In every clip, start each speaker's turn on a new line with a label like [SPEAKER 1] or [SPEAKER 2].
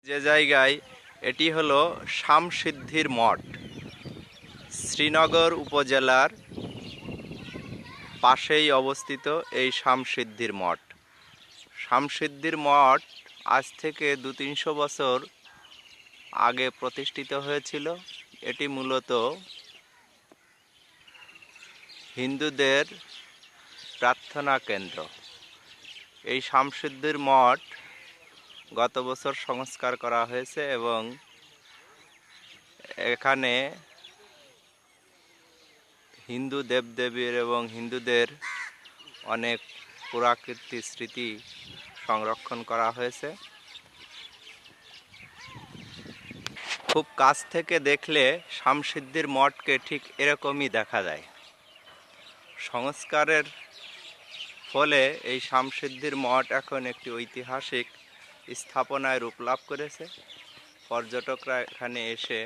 [SPEAKER 1] যে জায়গায় এটি হলো শামসিদ্ধির মঠ, শ্রীনগর উপজেলার পাশেই অবস্থিত এই শামসিদ্ধির মঠ। শামসিদ্ধির মঠ আজ থেকে 200-300 বছর আগে প্রতিষ্ঠিত হয়েছিল। এটি মূলত হিন্দুদের প্রার্থনা কেন্দ্র। এই শামসিদ্ধির মঠ গত বছর সংস্কার করা হয়েছে এবং এখানে হিন্দু দেবদেবীর এবং হিন্দুদের অনেক পুরাকীর্তি স্মৃতি সংরক্ষণ করা হয়েছে। খুব কাছ থেকে দেখলে শামসিদ্ধির মঠকে ঠিক এরকমই দেখা যায়। সংস্কারের ফলে এই শামসিদ্ধির মঠ এখন একটি ঐতিহাসিক স্থাপনায় রূপ লাভ করেছে। পর্যটকরা এখানে এসে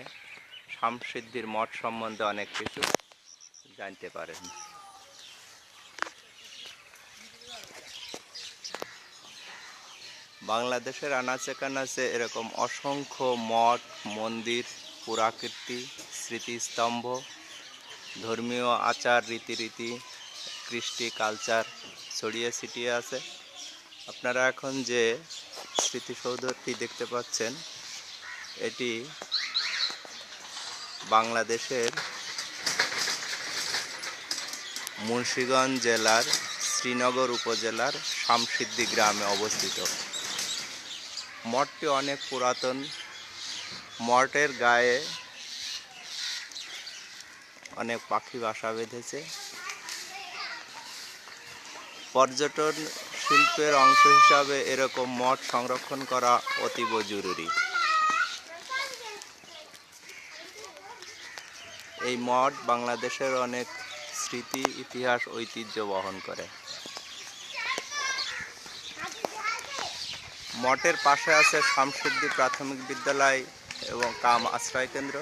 [SPEAKER 1] শামসিদ্ধির মঠ সম্বন্ধে অনেক কিছু জানতে পারেন। বাংলাদেশের আনাচে কানাচে এরকম অসংখ্য মঠ, মন্দির, পুরাকীর্তি, স্মৃতিস্তম্ভ, ধর্মীয় আচার রীতিরীতি, কৃষ্টি কালচার ছড়িয়ে ছিটিয়ে আছে। আপনারা এখন যে স্মৃতিসৌধটি দেখতে পাচ্ছেন, এটি বাংলাদেশের মুন্সিগঞ্জ জেলার শ্রীনগর উপজেলার শামসিদ্দি গ্রামে অবস্থিত। মঠটি অনেক পুরাতন। মঠের গায়ে অনেক পাখি বাসা বেঁধেছে। পর্যটন শিল্পের অংশ হিসাবে এরকম মঠ সংরক্ষণ করা অতীব জরুরি। এই মঠ বাংলাদেশের অনেক স্মৃতি, ইতিহাস, ঐতিহ্য বহন করে। মঠের পাশে আছে শামসিদ্দি প্রাথমিক বিদ্যালয় এবং কাম আশ্রয় কেন্দ্র।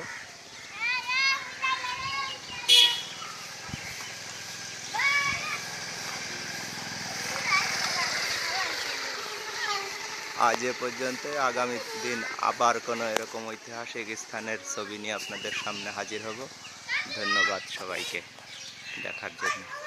[SPEAKER 1] আজ এ পর্যন্ত। আগামী দিন আবার কোনো এরকম ঐতিহাসিক স্থানের ছবি নিয়ে আপনাদের সামনে হাজির হব। ধন্যবাদ সবাইকে দেখার জন্য।